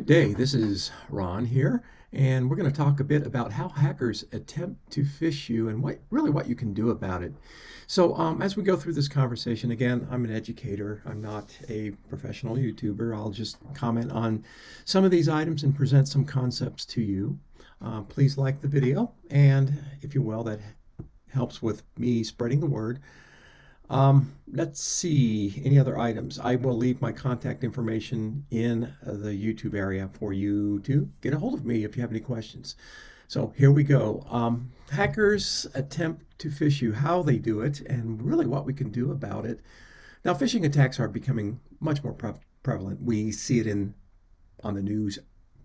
Good day. This is Ron here, and we're going to talk a bit about how hackers attempt to phish you and what you can do about it. As we go through this conversation, again, I'm an educator. I'm not a professional YouTuber. I'll just comment on some of these items and present some concepts to you. Please like the video, and if you will, that helps with me spreading the word. Let's see any other items. I will leave my contact information in the YouTube area for you to get a hold of me if you have any questions. So here we go. Hackers attempt to phish you, how they do it, and really what we can do about it. Now, phishing attacks are becoming much more prevalent. We see it on the news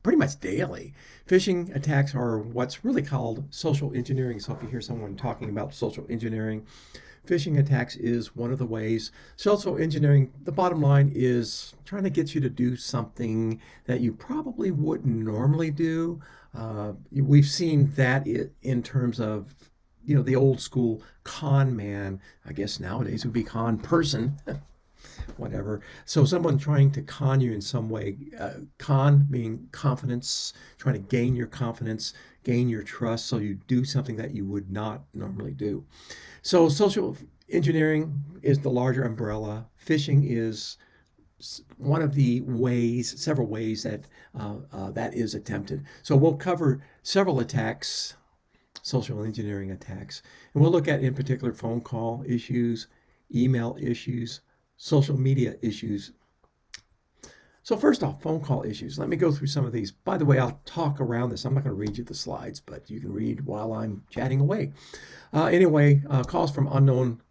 pretty much daily. Phishing attacks are what's really called social engineering. So if you hear someone talking about social engineering, phishing attacks is one of the ways. Social engineering, the bottom line is trying to get you to do something that you probably wouldn't normally do. We've seen that in terms of, the old school con man. I guess nowadays would be con person. Whatever. So someone trying to con you in some way, con being confidence, trying to gain your confidence, gain your trust, so you do something that you would not normally do. So social engineering is the larger umbrella. Phishing is one of the several ways that that is attempted. So we'll cover several attacks, social engineering attacks, and we'll look at in particular phone call issues, email issues, social media issues. So first off, phone call issues. Let me go through some of these. By the way, I'll talk around this. I'm not going to read you the slides, but you can read while I'm chatting away. Calls from unknown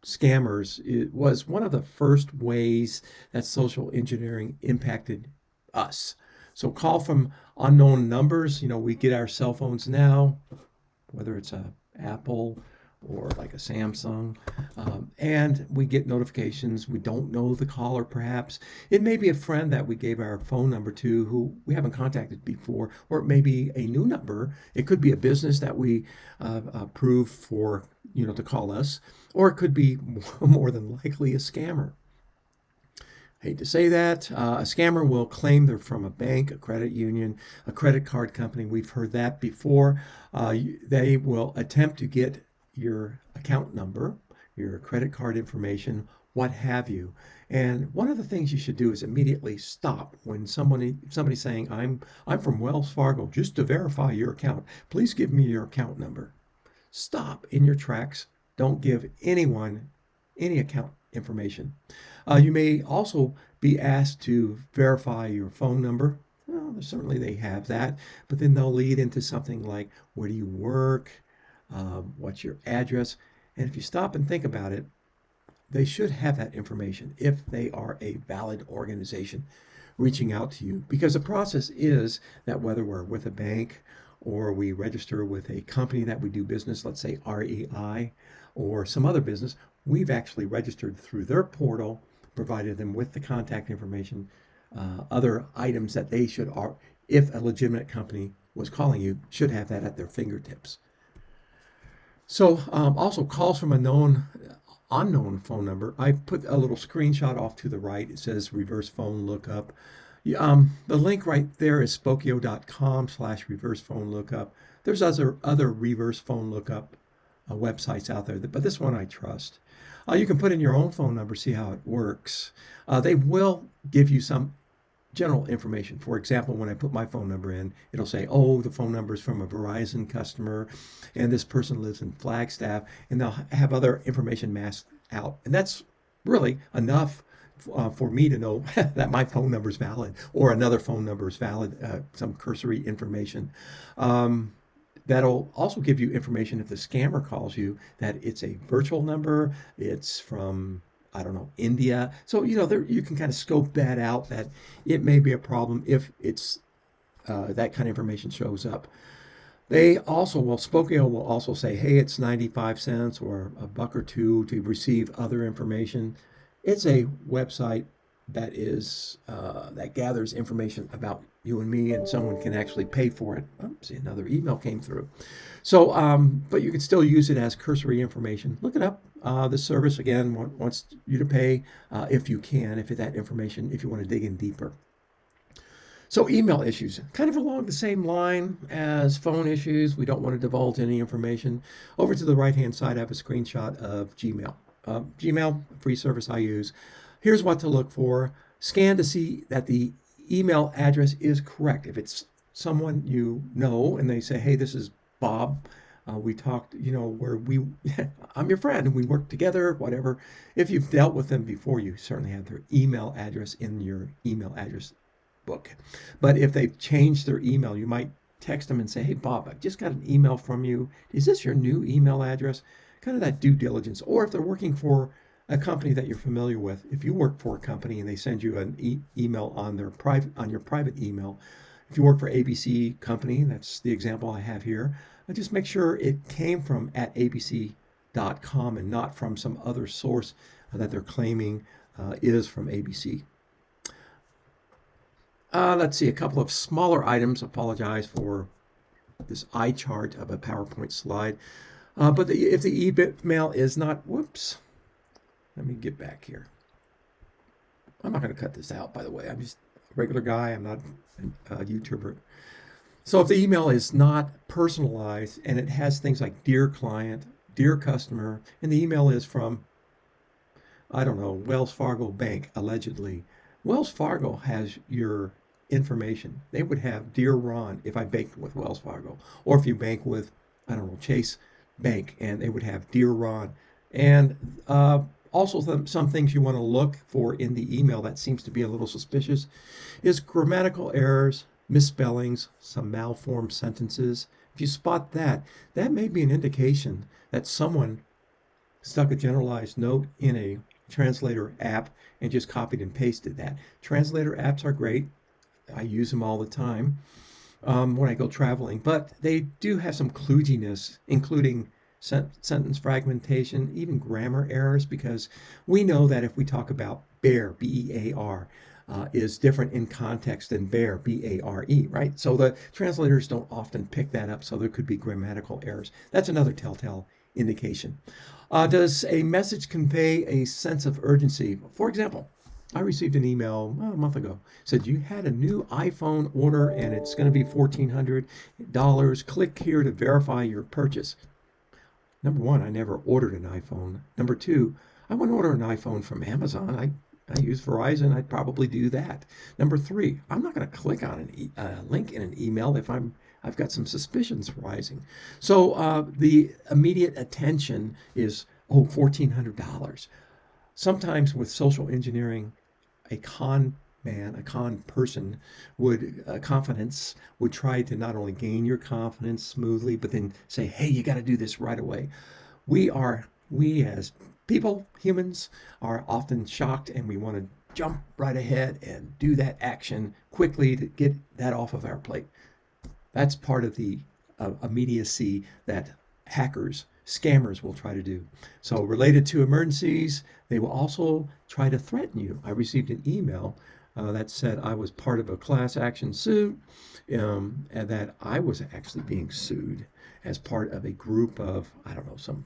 scammers. It was one of the first ways that social engineering impacted us. So call from unknown numbers. We get our cell phones now, whether it's a Apple or like a Samsung, and we get notifications. We don't know the caller, perhaps. It may be a friend that we gave our phone number to who we haven't contacted before, or it may be a new number. It could be a business that we approved for, to call us, or it could be more than likely a scammer. Hate to say that. A scammer will claim they're from a bank, a credit union, a credit card company. We've heard that before. They will attempt to get your account number, your credit card information, what have you. And one of the things you should do is immediately stop when somebody's saying, I'm from Wells Fargo, just to verify your account. Please give me your account number. Stop in your tracks. Don't give anyone any account information. You may also be asked to verify your phone number. Well, certainly they have that, but then they'll lead into something like, where do you work? What's your address? And if you stop and think about it, they should have that information if they are a valid organization reaching out to you. Because the process is that whether we're with a bank or we register with a company that we do business, let's say REI or some other business, we've actually registered through their portal, provided them with the contact information, other items that they should, if a legitimate company was calling you, should have that at their fingertips. So also calls from unknown phone number. I put a little screenshot off to the right. It says reverse phone lookup. The link right there is spokeo.com/reverse phone lookup. There's other reverse phone lookup websites out there, but this one I trust. You can put in your own phone number, see how it works. They will give you some general information. For example, when I put my phone number in, it'll say, the phone number is from a Verizon customer, and this person lives in Flagstaff, and they'll have other information masked out. And that's really enough for me to know that my phone number is valid, or another phone number is valid, some cursory information. That'll also give you information if the scammer calls you that it's a virtual number, it's from, I don't know, India. So, you can kind of scope that out, that it may be a problem if it's that kind of information shows up. Spokeo will also say, hey, it's 95 cents or a buck or two to receive other information. It's a website that gathers information about you and me, and someone can actually pay for it. See, another email came through. So, but you can still use it as cursory information. Look it up. The service, again, wants you to pay if you can, if that information, if you want to dig in deeper. So email issues, kind of along the same line as phone issues. We don't want to divulge any information. Over to the right-hand side, I have a screenshot of Gmail. Gmail, free service I use. Here's what to look for. Scan to see that the email address is correct. If it's someone you know and they say, hey, this is Bob, we talked, where I'm your friend and we work together, whatever. If you've dealt with them before, you certainly have their email address in your email address book. But if they've changed their email, you might text them and say, hey, Bob, I just got an email from you. Is this your new email address? Kind of that due diligence. Or if they're working for a company that you're familiar with, if you work for a company and they send you an email on your private email, if you work for ABC company, that's the example I have here, just make sure it came from at abc.com and not from some other source that they're claiming is from ABC. Let's see, a couple of smaller items. Apologize for this eye chart of a PowerPoint slide. But if the email is not, whoops, let me get back here. I'm not going to cut this out, by the way. I'm just a regular guy. I'm not a YouTuber. So if the email is not personalized and it has things like dear client, dear customer, and the email is from, I don't know, Wells Fargo Bank, allegedly. Wells Fargo has your information. They would have Dear Ron if I banked with Wells Fargo, or if you bank with, I don't know, Chase Bank, and they would have Dear Ron. And also some things you want to look for in the email that seems to be a little suspicious is grammatical errors, misspellings, some malformed sentences. If you spot that, that may be an indication that someone stuck a generalized note in a translator app and just copied and pasted that. Translator apps are great. I use them all the time when I go traveling, but they do have some kludginess, including sentence fragmentation, even grammar errors, because we know that if we talk about bear, B-E-A-R, is different in context than bear, B-A-R-E, right? So the translators don't often pick that up, so there could be grammatical errors. That's another telltale indication. Does a message convey a sense of urgency? For example, I received an email a month ago. Said you had a new iPhone order and it's going to be $1,400. Click here to verify your purchase. Number one, I never ordered an iPhone. Number two, I wouldn't order an iPhone from Amazon. I use Verizon. I'd probably do that. Number three, I'm not going to click on a link in an email if I've got some suspicions rising. So the immediate attention is, $1,400. Sometimes with social engineering, a con man, a con person confidence would try to not only gain your confidence smoothly, but then say, hey, you got to do this right away. We as people, humans, are often shocked and we want to jump right ahead and do that action quickly to get that off of our plate. That's part of the immediacy that hackers, scammers will try to do. So related to emergencies, they will also try to threaten you. I received an email that said I was part of a class action suit and that I was actually being sued as part of a group of, I don't know, some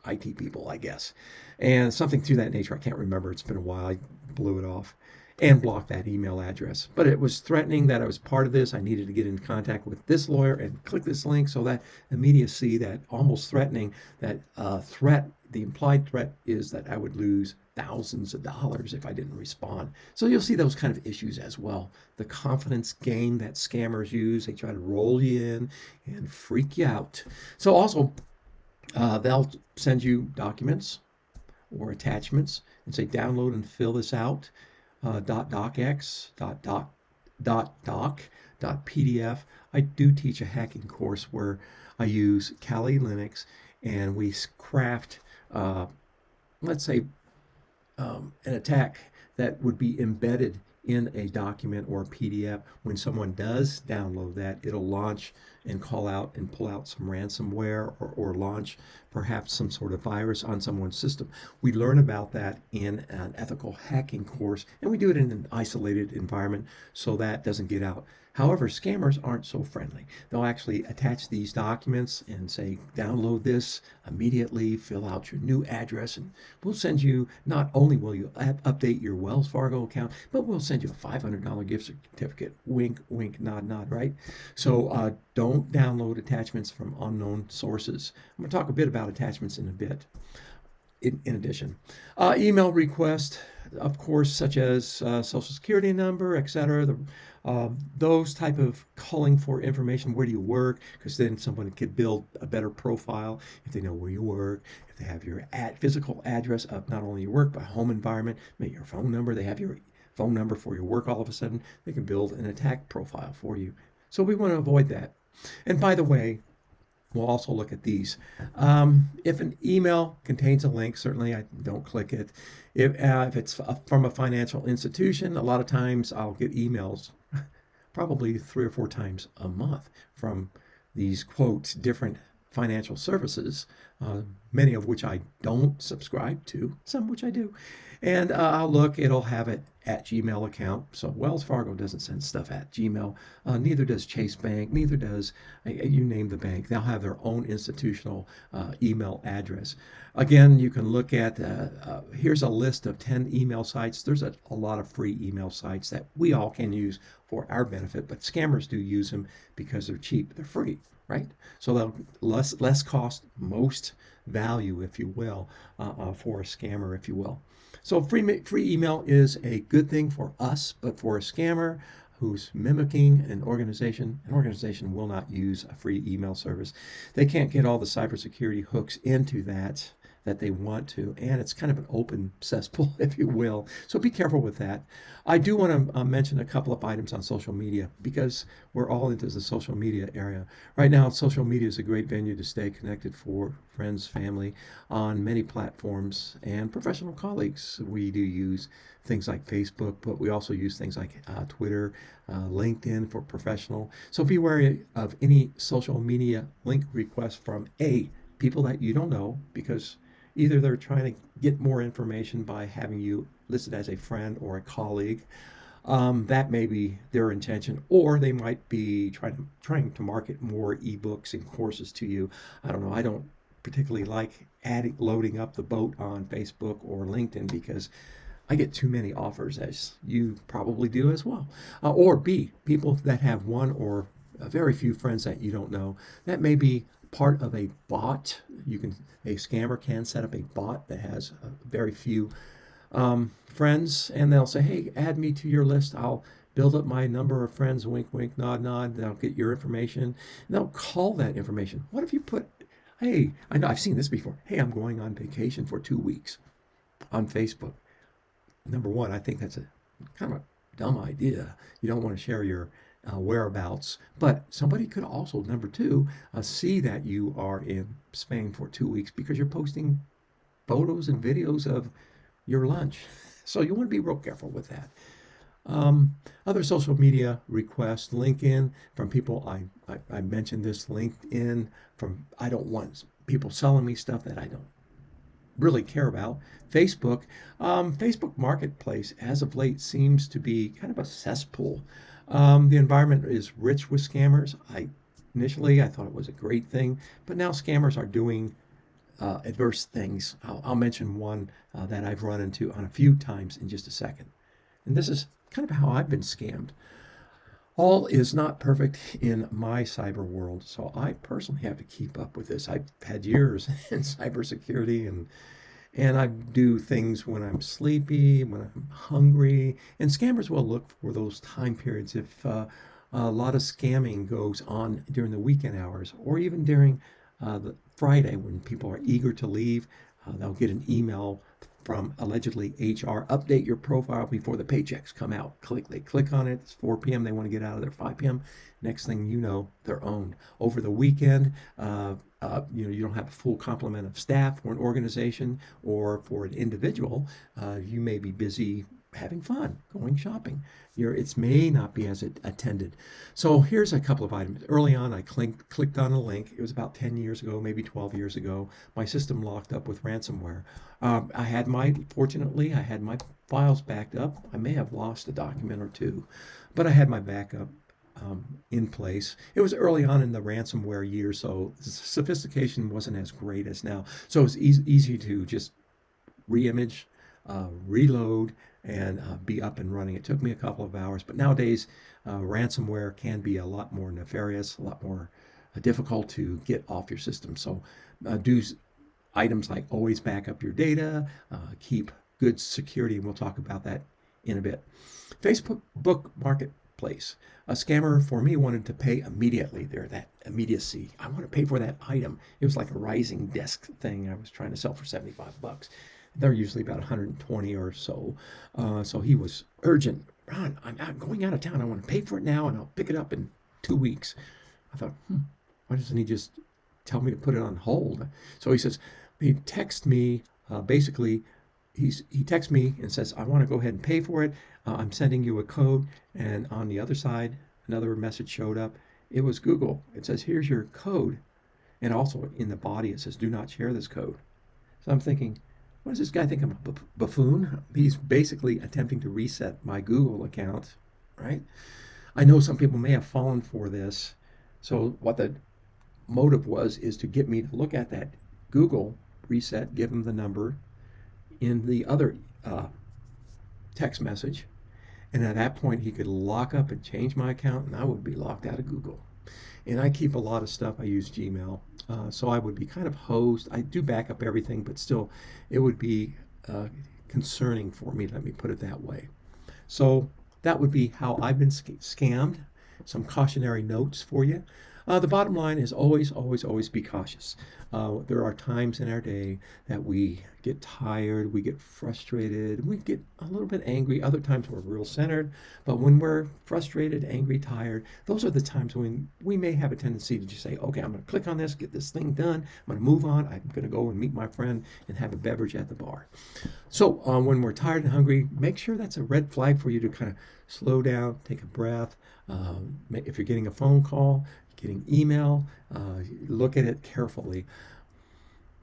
IT people, I guess, and something to that nature. I can't remember. It's been a while. I blew it off and blocked that email address. But it was threatening that I was part of this. I needed to get in contact with this lawyer and click this link. So that immediacy, that almost threatening, that threat, the implied threat is that I would lose thousands of dollars if I didn't respond. So you'll see those kind of issues as well. The confidence game that scammers use, they try to roll you in and freak you out. So also, they'll send you documents or attachments and say, download and fill this out. .docx, .doc, .pdf. I do teach a hacking course where I use Kali Linux and we craft, let's say, an attack that would be embedded in a document or a PDF. When someone does download that, it'll launch and call out and pull out some ransomware or launch perhaps some sort of virus on someone's system. We learn about that in an ethical hacking course, and we do it in an isolated environment so that doesn't get out. However, scammers aren't so friendly. They'll actually attach these documents and say, download this immediately, fill out your new address, and we'll send you, not only will you update your Wells Fargo account, but we'll send you a $500 gift certificate. Wink, wink, nod, nod, right? So don't download attachments from unknown sources. I'm going to talk a bit about attachments in a bit. In addition, email requests, of course, such as social security number, etc. Those type of calling for information. Where do you work? Because then someone could build a better profile if they know where you work, if they have your physical address of not only your work but home environment, maybe your phone number. They have your phone number for your work. All of a sudden, they can build an attack profile for you. So we want to avoid that. And by the way, we'll also look at these. If an email contains a link, certainly I don't click it. If it's from a financial institution, a lot of times I'll get emails, probably 3 or 4 times a month, from these, quote, different financial services, many of which I don't subscribe to, some which I do. And I'll look, it'll have it at Gmail account. So Wells Fargo doesn't send stuff at Gmail. Neither does Chase Bank. Neither does, you name the bank. They'll have their own institutional email address. Again, you can look at, here's a list of 10 email sites. There's a lot of free email sites that we all can use for our benefit, but scammers do use them because they're cheap. They're free, right? So they'll less cost, most value, if you will, for a scammer, if you will. So free email is a good thing for us, but for a scammer who's mimicking an organization will not use a free email service. They can't get all the cybersecurity hooks into that they want to, and it's kind of an open cesspool, if you will. So be careful with that. I do want to mention a couple of items on social media, because we're all into the social media area. Right now, social media is a great venue to stay connected for friends, family, on many platforms, and professional colleagues. We do use things like Facebook, but we also use things like Twitter, LinkedIn for professional. So be wary of any social media link requests from people that you don't know, because either they're trying to get more information by having you listed as a friend or a colleague. That may be their intention, or they might be trying to market more ebooks and courses to you. I don't know. I don't particularly like loading up the boat on Facebook or LinkedIn, because I get too many offers, as you probably do as well. Or B, people that have one or very few friends that you don't know. That may be part of a bot. A scammer can set up a bot that has very few friends, and they'll say, hey, add me to your list. I'll build up my number of friends, wink, wink, nod, nod. They'll get your information, and they'll call that information. What if you put, hey, I know I've seen this before. Hey, I'm going on vacation for 2 weeks on Facebook. Number one, I think that's a kind of a dumb idea. You don't want to share your whereabouts, but somebody could also, number two, see that you are in Spain for 2 weeks because you're posting photos and videos of your lunch. So you want to be real careful with that. Other social media requests, LinkedIn, from people, I mentioned this, LinkedIn, I don't want people selling me stuff that I don't really care about. Facebook Marketplace, as of late, seems to be kind of a cesspool. The environment is rich with scammers. Initially I thought it was a great thing, but now scammers are doing adverse things. I'll mention one that I've run into on a few times in just a second. And this is kind of how I've been scammed. All is not perfect in my cyber world, so I personally have to keep up with this. I've had years in cybersecurity, and I do things when I'm sleepy, when I'm hungry, and scammers will look for those time periods if a lot of scamming goes on during the weekend hours, or even during the Friday when people are eager to leave. They'll get an email from allegedly HR, update your profile before the paychecks come out. They click on it. It's 4 p.m. They want to get out of there 5 p.m. Next thing you know, they're owned. Over the weekend, you don't have a full complement of staff for an organization or for an individual. You may be busy having fun, going shopping. It may not be as attended. So here's a couple of items. Early on, I clicked on a link. It was about 10 years ago, maybe 12 years ago. My system locked up with ransomware. Fortunately, I had my files backed up. I may have lost a document or two, but I had my backup in place. It was early on in the ransomware year, so the sophistication wasn't as great as now. So it's easy to just reimage, reload, and be up and running. It took me a couple of hours, but nowadays ransomware can be a lot more nefarious, a lot more difficult to get off your system. So do items like always back up your data, keep good security, and we'll talk about that in a bit. Facebook book Marketplace. A scammer for me wanted to pay immediately. There, that immediacy. I want to pay for that item. It was like a rising desk thing I was trying to sell for $75. They're usually about 120 or so. So he was urgent. Ron, I'm going out of town. I want to pay for it now, and I'll pick it up in 2 weeks. I thought, why doesn't he just tell me to put it on hold? So he texts me, basically, he texts me and says, I want to go ahead and pay for it. I'm sending you a code. And on the other side, another message showed up. It was Google. It says, here's your code. And also in the body, it says, do not share this code. So I'm thinking, what does this guy think I'm a buffoon? He's basically attempting to reset my Google account, right? I know some people may have fallen for this. So what the motive is to get me to look at that Google reset, give him the number in the other text message. And at that point, he could lock up and change my account, and I would be locked out of Google. And I keep a lot of stuff. I use Gmail. So I would be kind of hosed. I do back up everything, but still, it would be concerning for me, let me put it that way. So that would be how I've been scammed. Some cautionary notes for you. The bottom line is always, always, always be cautious. There are times in our day that we get tired, we get frustrated, we get a little bit angry. Other times we're real centered. But when we're frustrated, angry, tired, those are the times when we may have a tendency to just say, okay, I'm going to click on this, get this thing done. I'm going to move on. I'm going to go and meet my friend and have a beverage at the bar. So when we're tired and hungry, make sure that's a red flag for you to kind of slow down, take a breath. If you're getting a phone call, getting email, look at it carefully.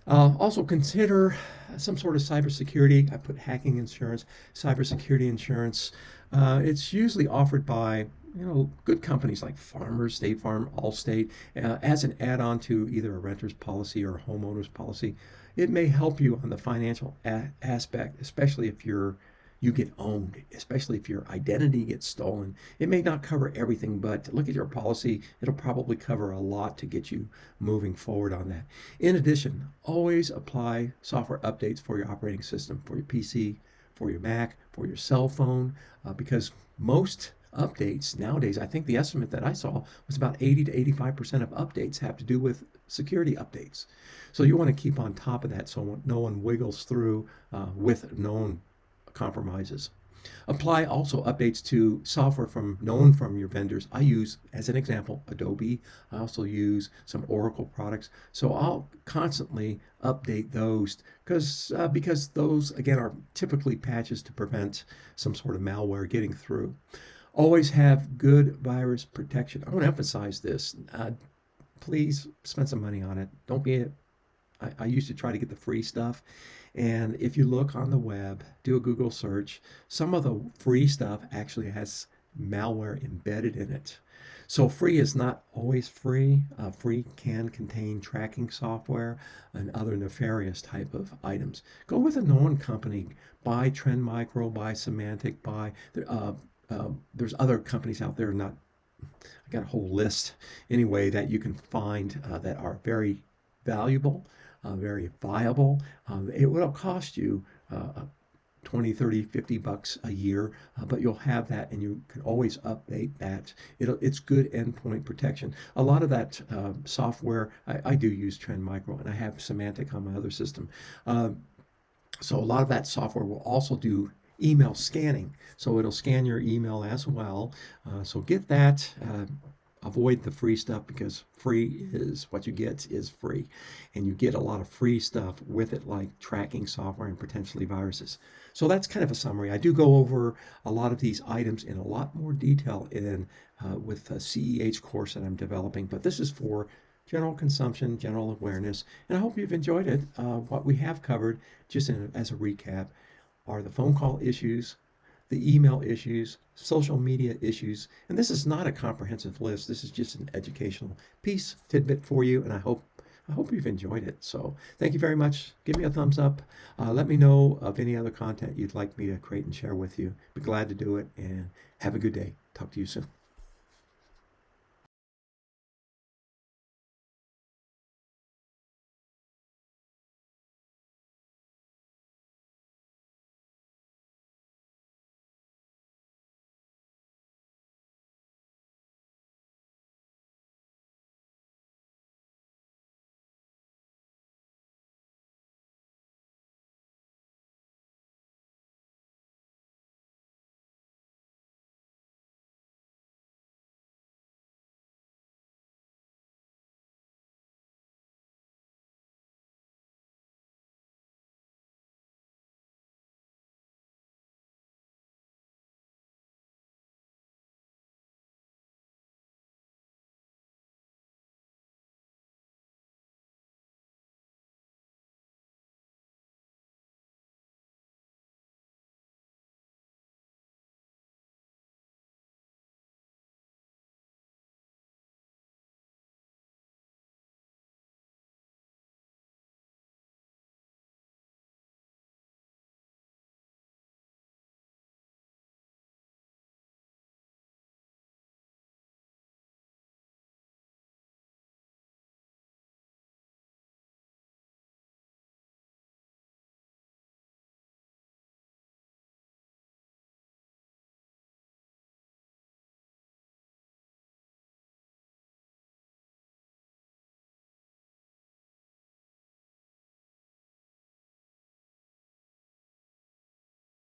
Also consider some sort of cybersecurity. I put hacking insurance, cybersecurity insurance. It's usually offered by good companies like Farmers, State Farm, Allstate, as an add-on to either a renter's policy or a homeowner's policy. It may help you on the financial aspect, especially if you get owned, especially if your identity gets stolen. It may not cover everything, but look at your policy. It'll probably cover a lot to get you moving forward on that. In addition, always apply software updates for your operating system, for your PC, for your Mac, for your cell phone, because most updates nowadays, I think the estimate that I saw was about 80 to 85% of updates have to do with security updates. So you want to keep on top of that so no one wiggles through with known compromises. Apply also updates to software known from your vendors. I use, as an example, Adobe. I also use some Oracle products. So I'll constantly update those because those, again, are typically patches to prevent some sort of malware getting through. Always have good virus protection. I want to emphasize this. Please spend some money on it. Don't be I used to try to get the free stuff. And if you look on the web, do a Google search, some of the free stuff actually has malware embedded in it. So free is not always free. Free can contain tracking software and other nefarious type of items. Go with a known company. Buy Trend Micro, buy Symantec, there's other companies out there, I got a whole list anyway that you can find that are very valuable, very viable. It will cost you 20, 30, $50 a year, but you'll have that and you can always update that. It's good endpoint protection. A lot of that software, I do use Trend Micro and I have Symantec on my other system. So a lot of that software will also do email scanning. So it'll scan your email as well. So get that. avoid the free stuff because free is what you get is free. And you get a lot of free stuff with it, like tracking software and potentially viruses. So that's kind of a summary. I do go over a lot of these items in a lot more detail with a CEH course that I'm developing, but this is for general consumption, general awareness, and I hope you've enjoyed it. What we have covered, as a recap, are the phone call issues, the email issues, social media issues. And this is not a comprehensive list. This is just an educational piece tidbit for you, and I hope you've enjoyed it. So thank you very much. Give me a thumbs up. Let me know of any other content you'd like me to create and share with you. Be glad to do it, and have a good day. Talk to you soon.